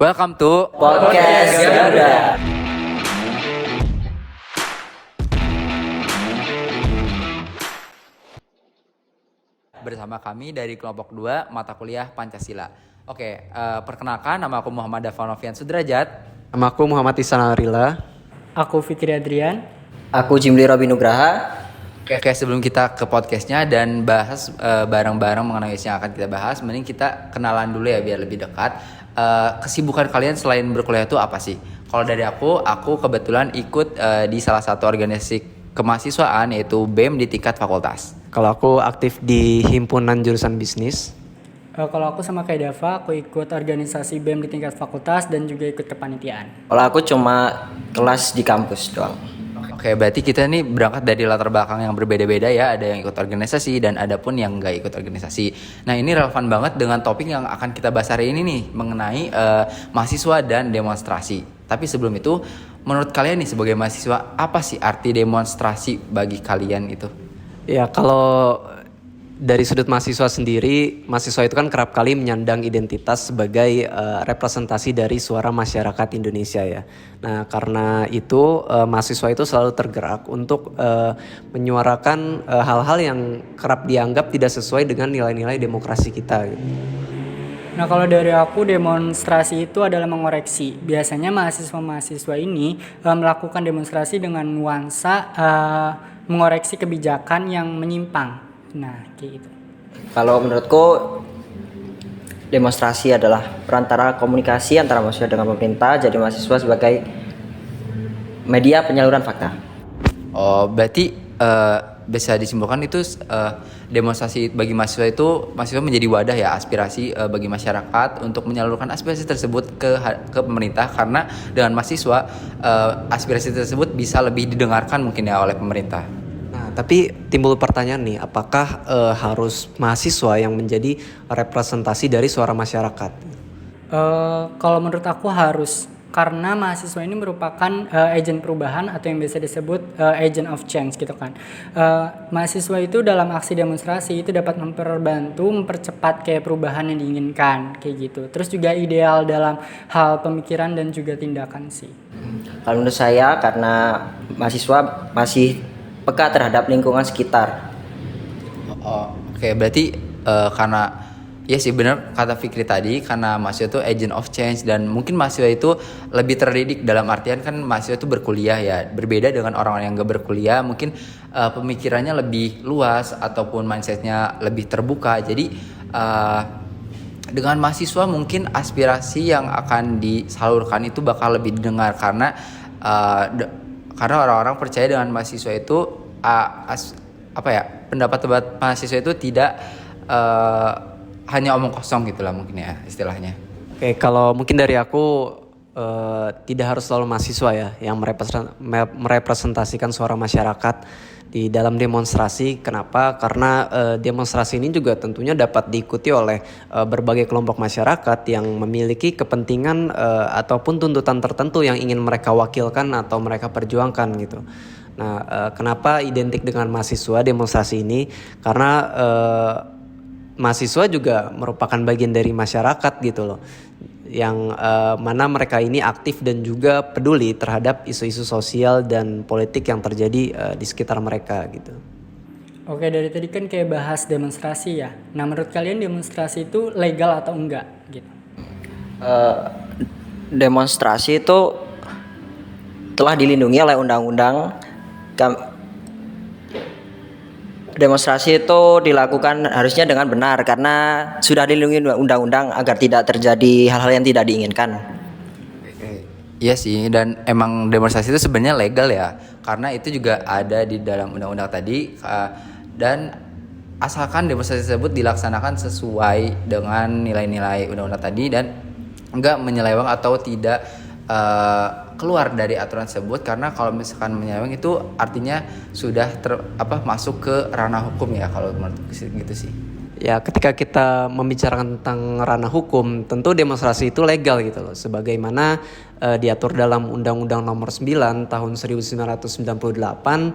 Welcome to Podcast Garuda. Bersama kami dari kelompok 2 mata kuliah Pancasila. Oke, perkenalkan, nama aku Muhammad Davanovian Sudrajat. Nama aku Muhammad Ihsan Arila. Aku Fikri Adrian. Aku Jimli Robin Nugraha. Oke, sebelum kita ke podcastnya dan bahas bareng-bareng mengenai yang akan kita bahas, mending kita kenalan dulu ya biar lebih dekat. Kesibukan kalian selain berkuliah itu apa sih? Kalau dari aku kebetulan ikut di salah satu organisasi kemahasiswaan yaitu BEM di tingkat fakultas. Kalau aku aktif di himpunan jurusan bisnis. Kalau aku sama kayak Dava, aku ikut organisasi BEM di tingkat fakultas dan juga ikut kepanitiaan. Kalau aku cuma kelas di kampus doang. Oke, berarti kita nih berangkat dari latar belakang yang berbeda-beda ya. Ada yang ikut organisasi dan ada pun yang nggak ikut organisasi. Nah, ini relevan banget dengan topik yang akan kita bahas hari ini nih, mengenai mahasiswa dan demonstrasi. Tapi sebelum itu, menurut kalian nih sebagai mahasiswa, apa sih arti demonstrasi bagi kalian itu? Ya, kalau dari sudut mahasiswa sendiri, mahasiswa itu kan kerap kali menyandang identitas sebagai representasi dari suara masyarakat Indonesia ya. Nah, karena itu mahasiswa itu selalu tergerak untuk menyuarakan hal-hal yang kerap dianggap tidak sesuai dengan nilai-nilai demokrasi kita gitu. Nah, kalau dari aku, demonstrasi itu adalah mengoreksi. Biasanya mahasiswa-mahasiswa ini melakukan demonstrasi dengan nuansa mengoreksi kebijakan yang menyimpang. Nah, kayak gitu. Kalau menurutku demonstrasi adalah perantara komunikasi antara mahasiswa dengan pemerintah. Jadi mahasiswa sebagai media penyaluran fakta. Oh, berarti bisa disimpulkan itu demonstrasi bagi mahasiswa itu mahasiswa menjadi wadah ya aspirasi bagi masyarakat untuk menyalurkan aspirasi tersebut ke pemerintah, karena dengan mahasiswa aspirasi tersebut bisa lebih didengarkan mungkin ya oleh pemerintah. Nah, tapi timbul pertanyaan nih, apakah harus mahasiswa yang menjadi representasi dari suara masyarakat? Kalau menurut aku harus, karena mahasiswa ini merupakan agen perubahan atau yang biasa disebut agent of change gitu kan. Mahasiswa itu dalam aksi demonstrasi itu dapat mempercepat kayak perubahan yang diinginkan kayak gitu. Terus juga ideal dalam hal pemikiran dan juga tindakan sih. Kalau menurut saya karena mahasiswa masih peka terhadap lingkungan sekitar. Oke, berarti karena ya sih benar kata Fikri tadi, karena mahasiswa itu agent of change dan mungkin mahasiswa itu lebih terdidik, dalam artian kan mahasiswa itu berkuliah ya, berbeda dengan orang-orang yang gak berkuliah, mungkin pemikirannya lebih luas ataupun mindsetnya lebih terbuka. Jadi dengan mahasiswa mungkin aspirasi yang akan disalurkan itu bakal lebih didengar, karena orang-orang percaya dengan mahasiswa itu pendapat mahasiswa itu tidak hanya omong kosong gitulah mungkin ya istilahnya. Oke, kalau mungkin dari aku tidak harus selalu mahasiswa ya yang merepresentasikan suara masyarakat di dalam demonstrasi. Kenapa? Karena demonstrasi ini juga tentunya dapat diikuti oleh berbagai kelompok masyarakat yang memiliki kepentingan ataupun tuntutan tertentu yang ingin mereka wakilkan atau mereka perjuangkan gitu. Nah, kenapa identik dengan mahasiswa demonstrasi ini? Karena mahasiswa juga merupakan bagian dari masyarakat gitu loh, yang mana mereka ini aktif dan juga peduli terhadap isu-isu sosial dan politik yang terjadi di sekitar mereka gitu. Oke, dari tadi kan kayak bahas demonstrasi ya. Nah, menurut kalian demonstrasi itu legal atau enggak gitu? Demonstrasi itu telah dilindungi oleh undang-undang. Demonstrasi itu dilakukan harusnya dengan benar karena sudah dilindungi undang-undang agar tidak terjadi hal-hal yang tidak diinginkan. Iya sih, dan emang demonstrasi itu sebenarnya legal ya, karena itu juga ada di dalam undang-undang tadi, dan asalkan demonstrasi tersebut dilaksanakan sesuai dengan nilai-nilai undang-undang tadi dan enggak menyeleweng atau tidak keluar dari aturan tersebut. Karena kalau misalkan menyeleweng itu artinya sudah masuk ke ranah hukum ya, kalau menurut gitu sih. Ya, ketika kita membicarakan tentang ranah hukum, tentu demonstrasi itu legal gitu loh, sebagaimana diatur dalam Undang-Undang Nomor 9 tahun 1998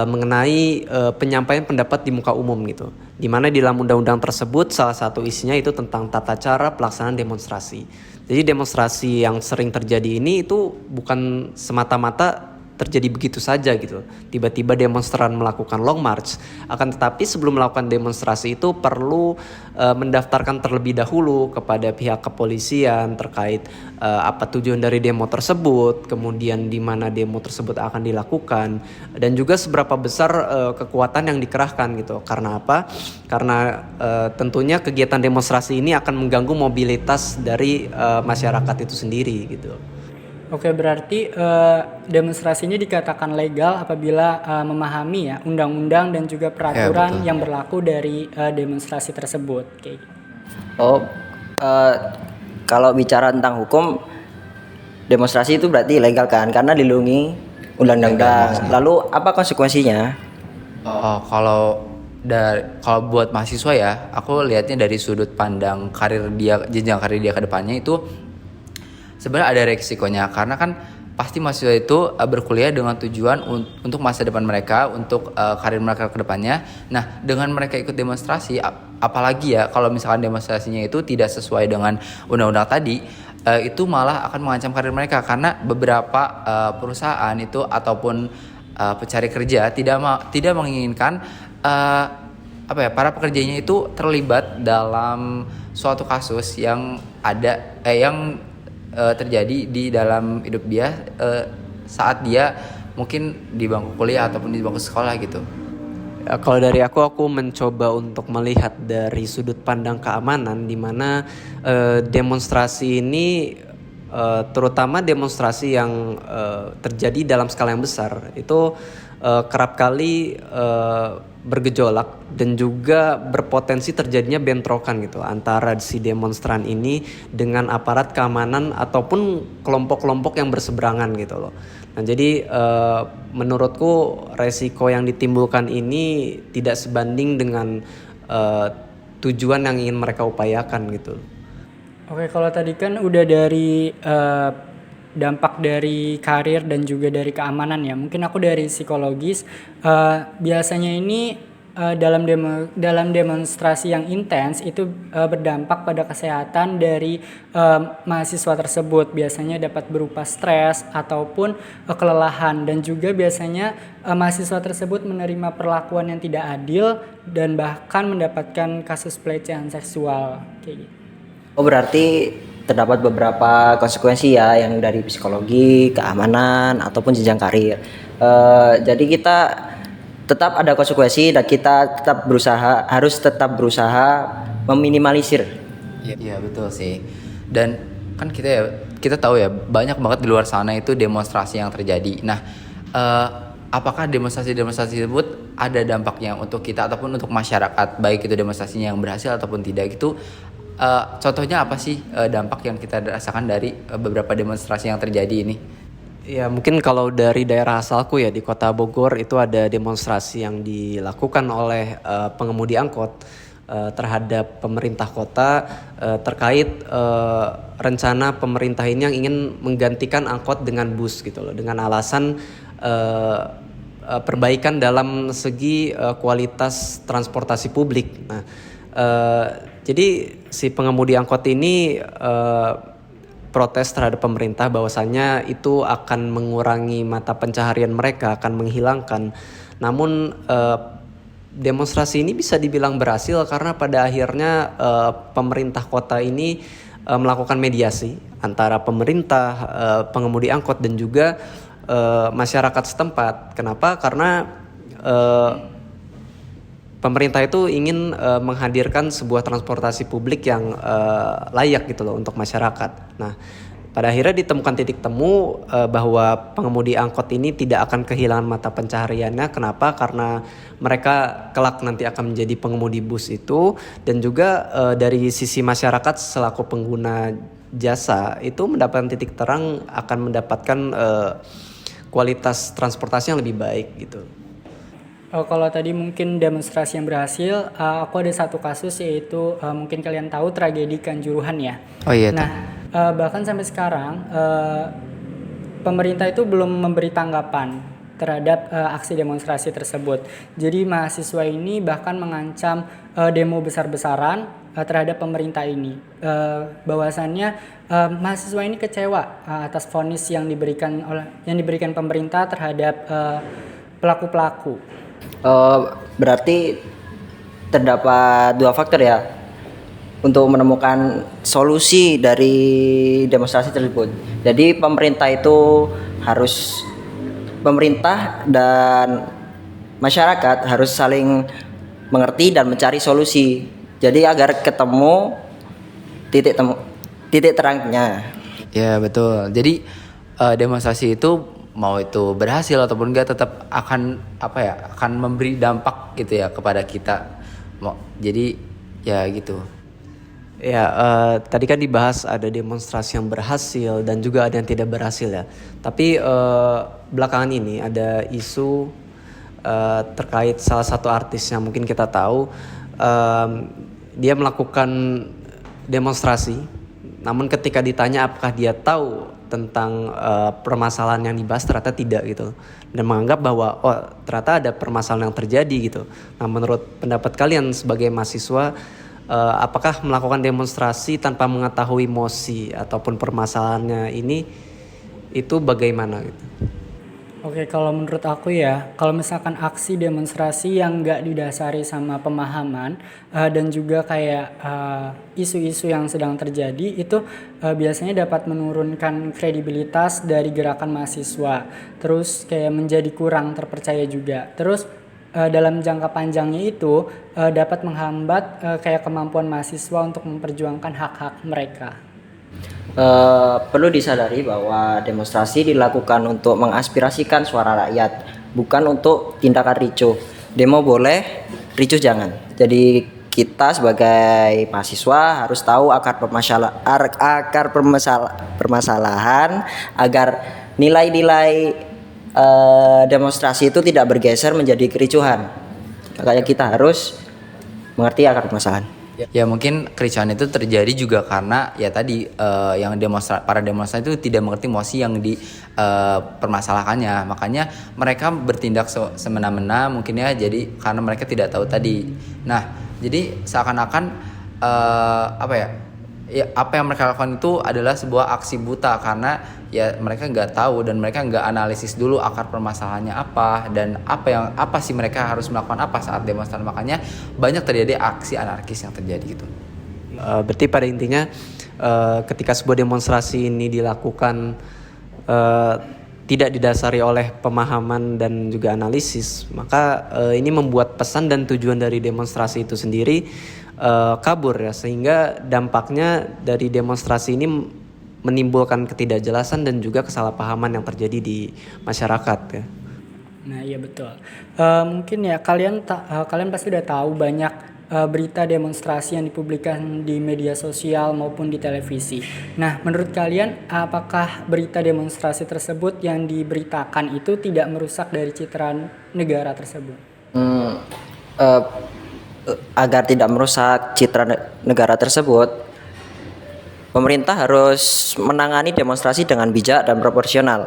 mengenai penyampaian pendapat di muka umum gitu. Di mana di dalam undang-undang tersebut salah satu isinya itu tentang tata cara pelaksanaan demonstrasi. Jadi demonstrasi yang sering terjadi ini itu bukan semata-mata terjadi begitu saja gitu. Tiba-tiba demonstran melakukan long march, akan tetapi sebelum melakukan demonstrasi itu perlu mendaftarkan terlebih dahulu kepada pihak kepolisian terkait apa tujuan dari demo tersebut, kemudian di mana demo tersebut akan dilakukan, dan juga seberapa besar kekuatan yang dikerahkan gitu. Karena apa? Karena tentunya kegiatan demonstrasi ini akan mengganggu mobilitas dari masyarakat itu sendiri gitu. Oke, berarti demonstrasinya dikatakan legal apabila memahami ya undang-undang dan juga peraturan yang berlaku dari demonstrasi tersebut. Kayak gitu. Kalau bicara tentang hukum, demonstrasi itu berarti legal kan, karena dilindungi undang-undang. Lalu apa konsekuensinya? Kalau buat mahasiswa ya, aku lihatnya dari sudut pandang jenjang karir dia ke depannya itu sebenarnya ada resikonya, karena kan pasti mahasiswa itu berkuliah dengan tujuan untuk masa depan mereka, untuk karir mereka ke depannya. Nah, dengan mereka ikut demonstrasi, apalagi ya kalau misalkan demonstrasinya itu tidak sesuai dengan undang-undang tadi, itu malah akan mengancam karir mereka, karena beberapa perusahaan itu ataupun pencari kerja tidak menginginkan para pekerjanya itu terlibat dalam suatu kasus yang terjadi di dalam hidup dia saat dia mungkin di bangku kuliah ataupun di bangku sekolah gitu. Kalau dari aku mencoba untuk melihat dari sudut pandang keamanan, di mana demonstrasi ini terutama demonstrasi yang terjadi dalam skala yang besar itu kerap kali bergejolak dan juga berpotensi terjadinya bentrokan gitu antara si demonstran ini dengan aparat keamanan ataupun kelompok-kelompok yang berseberangan gitu loh. Nah, jadi menurutku resiko yang ditimbulkan ini tidak sebanding dengan tujuan yang ingin mereka upayakan gitu. Oke, kalau tadi kan udah dari dampak dari karir dan juga dari keamanan ya. Mungkin aku dari psikologis, biasanya ini dalam demonstrasi yang intens itu berdampak pada kesehatan dari mahasiswa tersebut. Biasanya dapat berupa stres ataupun kelelahan, dan juga biasanya mahasiswa tersebut menerima perlakuan yang tidak adil dan bahkan mendapatkan kasus pelecehan seksual kayak gitu. Oh, berarti terdapat beberapa konsekuensi ya, yang dari psikologi, keamanan, ataupun jenjang karir. Jadi kita tetap ada konsekuensi dan kita harus tetap berusaha meminimalisir. Iya betul sih. Dan kan kita tahu ya, banyak banget di luar sana itu demonstrasi yang terjadi. Nah, apakah demonstrasi tersebut ada dampaknya untuk kita ataupun untuk masyarakat, baik itu demonstrasinya yang berhasil ataupun tidak gitu? Contohnya apa sih dampak yang kita rasakan dari beberapa demonstrasi yang terjadi ini? Ya, mungkin kalau dari daerah asalku ya, di Kota Bogor itu ada demonstrasi yang dilakukan oleh pengemudi angkot terhadap pemerintah kota terkait rencana pemerintah ini yang ingin menggantikan angkot dengan bus gitu loh, dengan alasan perbaikan dalam segi kualitas transportasi publik. Nah, jadi si pengemudi angkot ini protes terhadap pemerintah bahwasannya itu akan mengurangi mata pencaharian mereka, akan menghilangkan. Namun demonstrasi ini bisa dibilang berhasil karena pada akhirnya pemerintah kota ini melakukan mediasi antara pemerintah, pengemudi angkot dan juga masyarakat setempat. Kenapa? Karena pemerintah itu ingin menghadirkan sebuah transportasi publik yang layak gitu loh untuk masyarakat. Nah, pada akhirnya ditemukan titik temu bahwa pengemudi angkot ini tidak akan kehilangan mata pencahariannya. Kenapa? Karena mereka kelak nanti akan menjadi pengemudi bus itu, dan juga dari sisi masyarakat selaku pengguna jasa itu mendapatkan titik terang, akan mendapatkan kualitas transportasi yang lebih baik gitu. Kalau tadi mungkin demonstrasi yang berhasil, aku ada satu kasus yaitu mungkin kalian tahu tragedi Kanjuruhan ya. Oh iya. Nah, bahkan sampai sekarang pemerintah itu belum memberi tanggapan terhadap aksi demonstrasi tersebut. Jadi mahasiswa ini bahkan mengancam demo besar-besaran terhadap pemerintah ini. Bahwasannya mahasiswa ini kecewa atas vonis yang diberikan pemerintah terhadap pelaku-pelaku. Berarti terdapat dua faktor ya untuk menemukan solusi dari demonstrasi tersebut. Jadi pemerintah dan masyarakat harus saling mengerti dan mencari solusi. Jadi agar ketemu titik terangnya. Ya betul. Jadi demonstrasi itu mau itu berhasil ataupun enggak tetap akan memberi dampak gitu ya kepada kita. Jadi ya gitu. Ya, tadi kan dibahas ada demonstrasi yang berhasil dan juga ada yang tidak berhasil ya. Tapi belakangan ini ada isu terkait salah satu artis yang mungkin kita tahu, dia melakukan demonstrasi. Namun ketika ditanya apakah dia tahu tentang permasalahan yang dibahas, ternyata tidak gitu. Dan menganggap bahwa ternyata ada permasalahan yang terjadi gitu. Nah, menurut pendapat kalian sebagai mahasiswa, apakah melakukan demonstrasi tanpa mengetahui emosi ataupun permasalahannya ini itu bagaimana gitu? Oke, kalau menurut aku ya, kalau misalkan aksi demonstrasi yang nggak didasari sama pemahaman dan juga kayak isu-isu yang sedang terjadi itu biasanya dapat menurunkan kredibilitas dari gerakan mahasiswa. Terus kayak menjadi kurang terpercaya juga. Terus dalam jangka panjangnya itu dapat menghambat kayak kemampuan mahasiswa untuk memperjuangkan hak-hak mereka. Perlu disadari bahwa demonstrasi dilakukan untuk mengaspirasikan suara rakyat, bukan untuk tindakan ricuh. Demo boleh, ricuh jangan. Jadi kita sebagai mahasiswa harus tahu akar permasalahan agar nilai-nilai demonstrasi itu tidak bergeser menjadi kericuhan. Makanya kita harus mengerti akar permasalahan. Ya mungkin kericuhan itu terjadi juga karena ya tadi yang para demonstran itu tidak mengerti emosi yang dipermasalahkannya. Makanya mereka bertindak semena-mena mungkin ya, jadi karena mereka tidak tahu tadi. Nah, jadi seakan-akan apa yang mereka lakukan itu adalah sebuah aksi buta karena ya mereka nggak tahu dan mereka nggak analisis dulu akar permasalahannya apa dan apa sih mereka harus melakukan apa saat demonstrasi. Makanya banyak terjadi aksi anarkis yang terjadi gitu. Berarti pada intinya ketika sebuah demonstrasi ini dilakukan tidak didasari oleh pemahaman dan juga analisis, maka ini membuat pesan dan tujuan dari demonstrasi itu sendiri kabur ya, sehingga dampaknya dari demonstrasi ini menimbulkan ketidakjelasan dan juga kesalahpahaman yang terjadi di masyarakat ya. Nah iya betul. Mungkin ya kalian pasti udah tahu banyak berita demonstrasi yang dipublikasikan di media sosial maupun di televisi. Nah menurut kalian apakah berita demonstrasi tersebut yang diberitakan itu tidak merusak dari citra negara tersebut? Agar tidak merusak citra negara tersebut, pemerintah harus menangani demonstrasi dengan bijak dan proporsional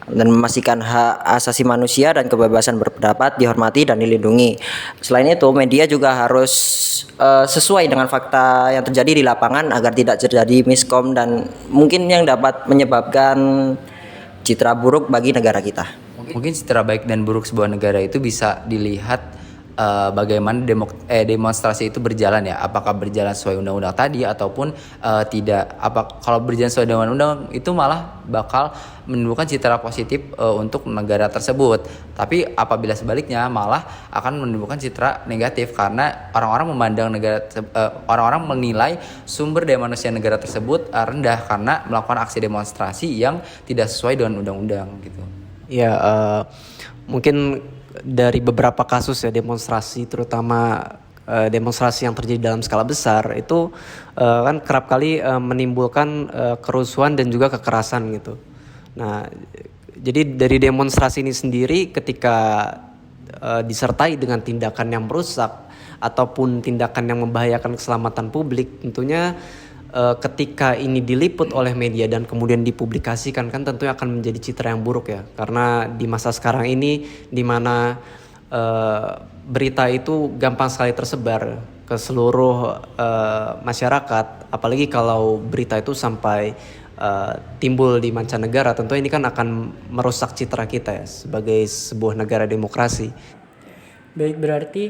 dan memastikan hak asasi manusia dan kebebasan berpendapat dihormati dan dilindungi. Selain itu, media juga harus sesuai dengan fakta yang terjadi di lapangan agar tidak terjadi miskom dan mungkin yang dapat menyebabkan citra buruk bagi negara kita. Mungkin citra baik dan buruk sebuah negara itu bisa dilihat bagaimana demonstrasi itu berjalan ya, apakah berjalan sesuai undang-undang tadi ataupun tidak. Kalau berjalan sesuai dengan undang itu malah bakal menimbulkan citra positif untuk negara tersebut. Tapi apabila sebaliknya malah akan menimbulkan citra negatif karena orang-orang menilai sumber daya manusia negara tersebut rendah karena melakukan aksi demonstrasi yang tidak sesuai dengan undang-undang gitu. Ya, mungkin dari beberapa kasus ya demonstrasi, terutama demonstrasi yang terjadi dalam skala besar itu kan kerap kali menimbulkan kerusuhan dan juga kekerasan gitu. Nah, jadi dari demonstrasi ini sendiri ketika disertai dengan tindakan yang merusak ataupun tindakan yang membahayakan keselamatan publik, tentunya ketika ini diliput oleh media dan kemudian dipublikasikan kan tentunya akan menjadi citra yang buruk ya, karena di masa sekarang ini di mana berita itu gampang sekali tersebar ke seluruh masyarakat, apalagi kalau berita itu sampai timbul di mancanegara, tentu ini kan akan merusak citra kita ya sebagai sebuah negara demokrasi. Baik, berarti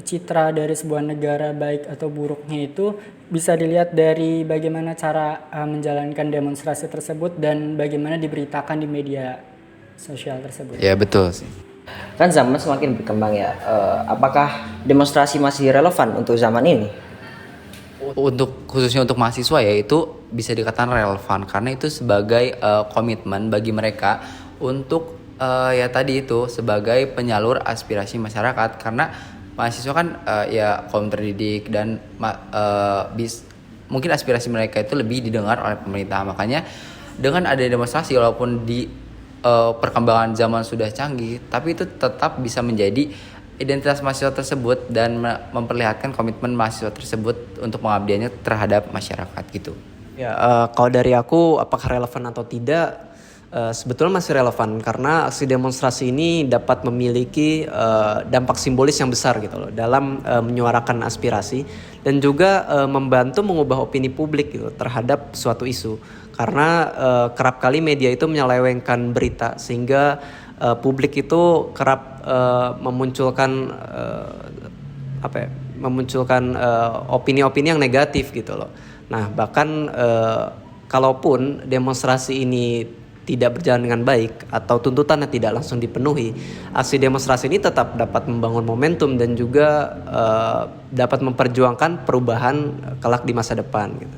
citra dari sebuah negara baik atau buruknya itu bisa dilihat dari bagaimana cara menjalankan demonstrasi tersebut dan bagaimana diberitakan di media sosial tersebut. Ya betul sih. Kan zaman semakin berkembang ya. Apakah demonstrasi masih relevan untuk zaman ini? Khususnya untuk mahasiswa ya, itu bisa dikatakan relevan karena itu sebagai komitmen bagi mereka untuk ya tadi itu sebagai penyalur aspirasi masyarakat, karena mahasiswa kan ya kaum terdidik dan mungkin aspirasi mereka itu lebih didengar oleh pemerintah. Makanya dengan ada demonstrasi, walaupun di perkembangan zaman sudah canggih, tapi itu tetap bisa menjadi identitas mahasiswa tersebut dan memperlihatkan komitmen mahasiswa tersebut untuk pengabdiannya terhadap masyarakat gitu. Ya, kalau dari aku apakah relevan atau tidak, sebetulnya masih relevan karena aksi demonstrasi ini dapat memiliki dampak simbolis yang besar gitu loh dalam menyuarakan aspirasi dan juga membantu mengubah opini publik gitu terhadap suatu isu. Karena kerap kali media itu menyelewengkan berita sehingga publik itu kerap memunculkan opini-opini yang negatif gitu loh. Nah, bahkan kalaupun demonstrasi ini tidak berjalan dengan baik atau tuntutannya tidak langsung dipenuhi, aksi demonstrasi ini tetap dapat membangun momentum dan juga dapat memperjuangkan perubahan kelak di masa depan gitu.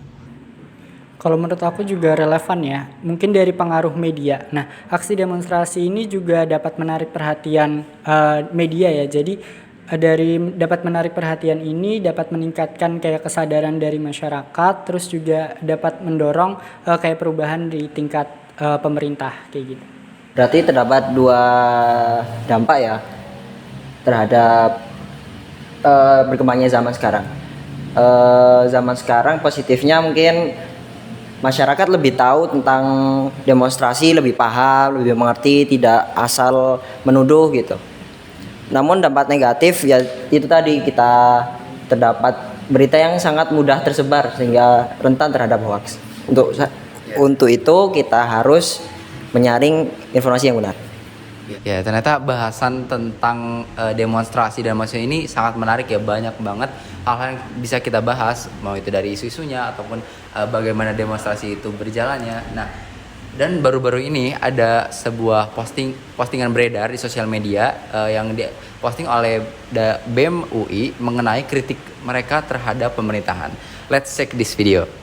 Kalau menurut aku juga relevan ya, mungkin dari pengaruh media. Nah, aksi demonstrasi ini juga dapat menarik perhatian media ya. Jadi dari dapat menarik perhatian ini dapat meningkatkan kayak kesadaran dari masyarakat, terus juga dapat mendorong kayak perubahan di tingkat pemerintah kayak gitu. Berarti terdapat dua dampak ya terhadap berkembangnya zaman sekarang. Zaman sekarang positifnya mungkin masyarakat lebih tahu tentang demonstrasi, lebih paham, lebih mengerti, tidak asal menuduh gitu. Namun dampak negatif ya itu tadi, kita terdapat berita yang sangat mudah tersebar sehingga rentan terhadap hoaks. Untuk itu kita harus menyaring informasi yang benar. Ya, ternyata bahasan tentang demonstrasi dan mahasiswa ini sangat menarik ya, banyak banget hal-hal yang bisa kita bahas, mau itu dari isu-isunya ataupun bagaimana demonstrasi itu berjalannya. Nah, dan baru-baru ini ada sebuah postingan beredar di sosial media yang diposting oleh BEM UI mengenai kritik mereka terhadap pemerintahan. Let's check this video.